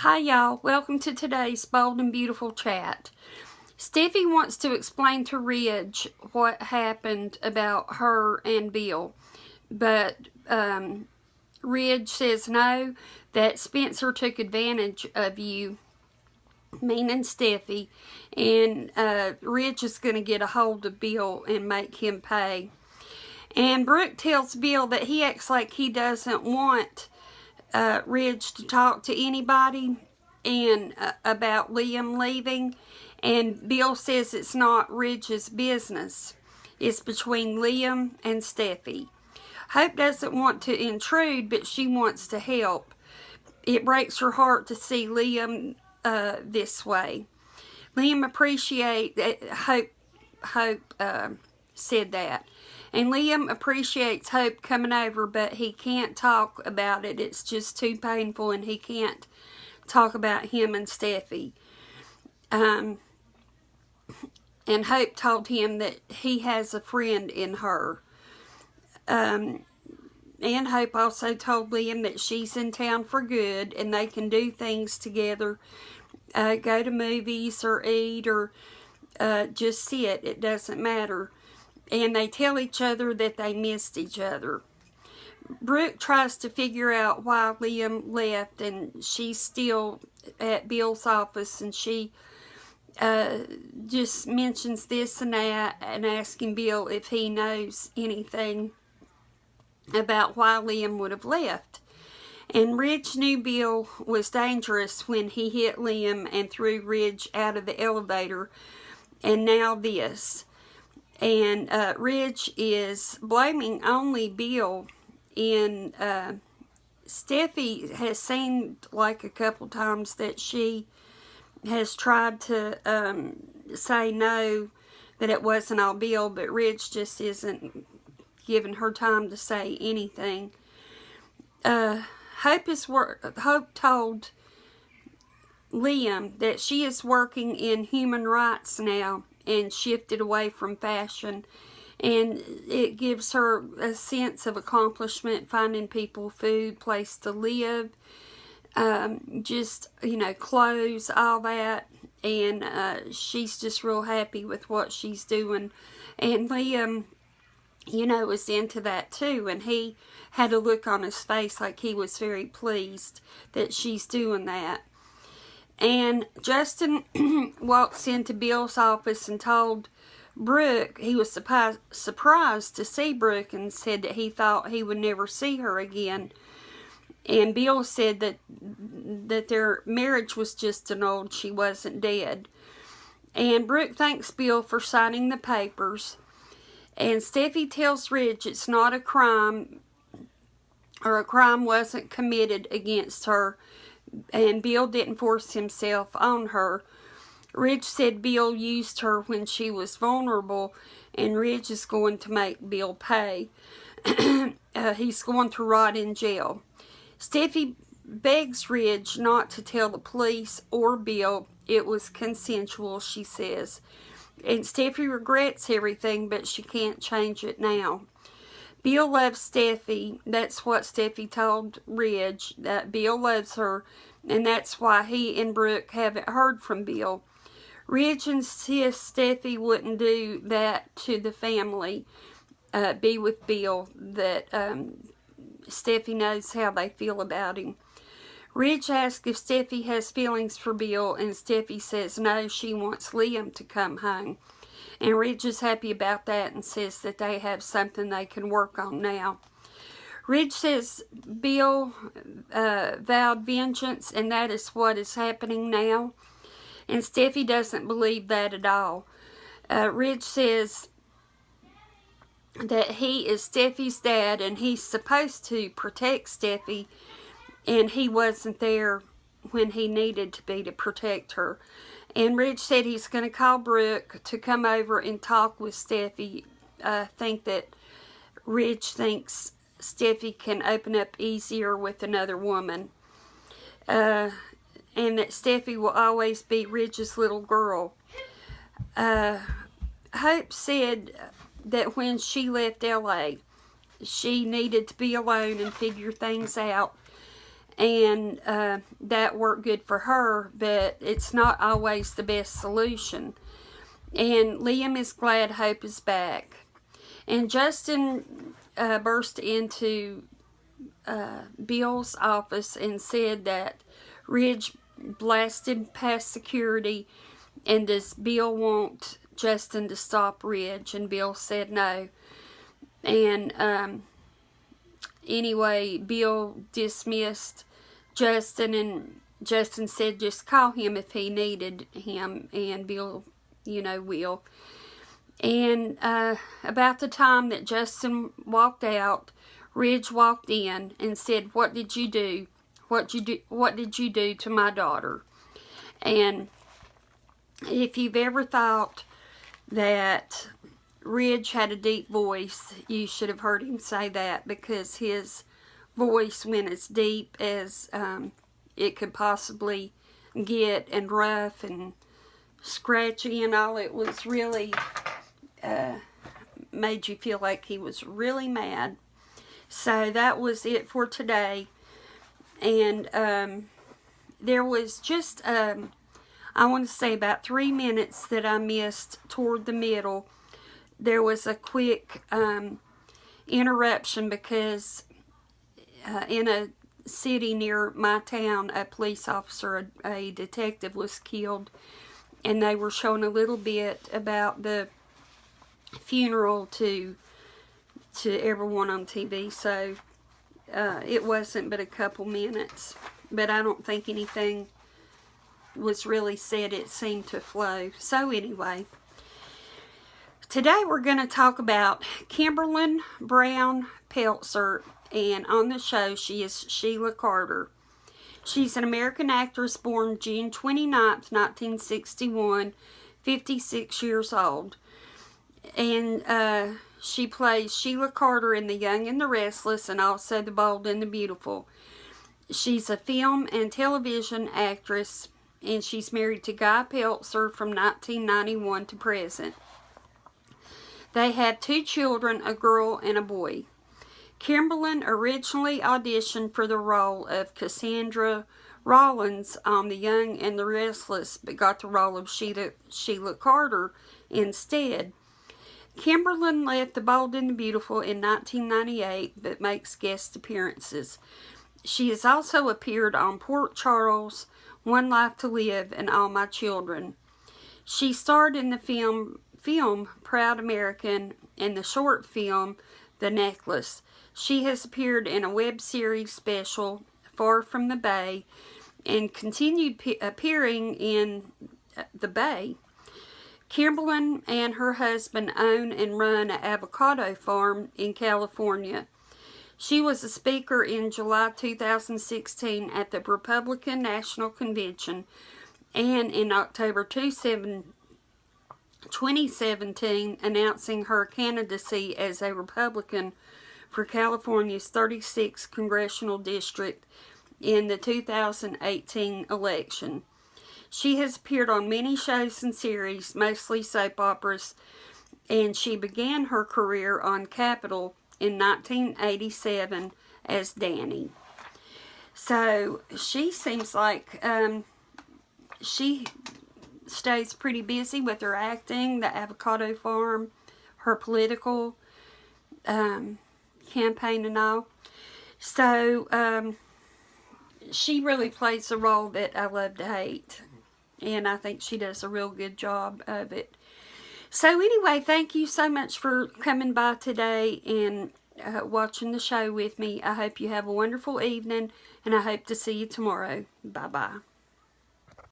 Hi y'all, welcome to today's Bold and Beautiful Chat. Steffi wants to explain to Ridge what happened about her and Bill, but Ridge says no, that Spencer took advantage of you, meaning Steffi, and Ridge is going to get a hold of Bill and make him pay. And Brooke tells Bill that he acts like he doesn't want Ridge to talk to anybody and about Liam leaving, and Bill says it's not Ridge's business. It's between Liam and Steffi. Hope doesn't want to intrude, but she wants to help. It breaks her heart to see Liam this way. Liam Hope said that. And Liam appreciates Hope coming over, but he can't talk about it. It's just too painful, and he can't talk about him and Steffi. And Hope told him that he has a friend in her. And Hope also told Liam that she's in town for good, and they can do things together, go to movies or eat or just sit. It doesn't matter. And they tell each other that they missed each other. Brooke tries to figure out why Liam left, and she's still at Bill's office, and she just mentions this and that and asking Bill if he knows anything about why Liam would have left. And Ridge knew Bill was dangerous when he hit Liam and threw Ridge out of the elevator, and now this. And Ridge is blaming only Bill, and Steffi has seemed like a couple times that she has tried to say no, that it wasn't all Bill, but Ridge just isn't giving her time to say anything. Hope told Liam that she is working in human rights now and shifted away from fashion, and it gives her a sense of accomplishment, finding people food, place to live, just, clothes, all that, and she's just real happy with what she's doing. And Liam, was into that too, and he had a look on his face like he was very pleased that she's doing that. And Justin walks into Bill's office and told Brooke he was surprised to see Brooke, and said that he thought he would never see her again. And Bill said that their marriage was just annulled, she wasn't dead. And Brooke thanks Bill for signing the papers. And Steffi tells Ridge it's not a crime, or a crime wasn't committed against her, and Bill didn't force himself on her. Ridge said Bill used her when she was vulnerable, and Ridge is going to make Bill pay. He's going to rot in jail. Steffi begs Ridge not to tell the police or Bill. It was consensual, she says. And Steffi regrets everything, but she can't change it now. Bill loves Steffi. That's what Steffi told Ridge, that Bill loves her, and that's why he and Brooke haven't heard from Bill. Ridge insists Steffi wouldn't do that to the family, be with Bill, that Steffi knows how they feel about him. Ridge asks if Steffi has feelings for Bill, and Steffi says no, she wants Liam to come home. And Ridge is happy about that and says that they have something they can work on now. Ridge says Bill vowed vengeance, and that is what is happening now. And Steffi doesn't believe that at all. Ridge says that he is Steffi's dad, and he's supposed to protect Steffi, and he wasn't there when he needed to be to protect her. And Ridge said he's going to call Brooke to come over and talk with Steffi. I think that Ridge thinks Steffi can open up easier with another woman. And that Steffi will always be Ridge's little girl. Hope said that when she left LA, she needed to be alone and figure things out. and that worked good for her, but it's not always the best solution. And Liam is glad Hope is back. And Justin burst into Bill's office and said that Ridge blasted past security, and does Bill want Justin to stop Ridge? And Bill said no. And anyway, Bill dismissed Justin, and Justin said just call him if he needed him, and Bill, will. And about the time that Justin walked out, Ridge walked in and said, "What did you do? What did you do to my daughter?" And if you've ever thought that Ridge had a deep voice, you should have heard him say that, because his voice went as deep as it could possibly get, and rough and scratchy and all. It was really made you feel like he was really mad. So that was it for today. And there was just I want to say about 3 minutes that I missed toward the middle. There was a quick interruption because in a city near my town, a police officer, a detective, was killed, and they were showing a little bit about the funeral to everyone on TV. So it wasn't but a couple minutes, but I don't think anything was really said. It seemed to flow. So anyway, today we're going to talk about Kimberlin Brown Peltzer, and on the show she is Sheila Carter. She's an American actress born June 29th, 1961, 56 years old. And she plays Sheila Carter in The Young and the Restless, and also The Bold and the Beautiful. She's a film and television actress, and she's married to Guy Peltzer from 1991 to present. They have 2 children, a girl and a boy. Kimberlin originally auditioned for the role of Cassandra Rollins on The Young and the Restless, but got the role of Sheila Carter instead. Kimberlin left The Bold and the Beautiful in 1998, but makes guest appearances. She has also appeared on Port Charles, One Life to Live, and All My Children. She starred in the film Proud American and the short film The Necklace. She has appeared in a web series special, Far from the Bay, and continued appearing in The Bay. Kimberlin and her husband own and run an avocado farm in California. She was a speaker in July 2016 at the Republican National Convention, and in October 2017 announcing her candidacy as a Republican for California's 36th Congressional District in the 2018 election. She has appeared on many shows and series, mostly soap operas, and she began her career on Capitol in 1987 as Danny. So she seems like she stays pretty busy with her acting, the avocado farm, her political campaign and all. So she really plays a role that I love to hate, and I think she does a real good job of it. So anyway, thank you so much for coming by today and watching the show with me. I hope you have a wonderful evening, and I hope to see you tomorrow. Bye-bye.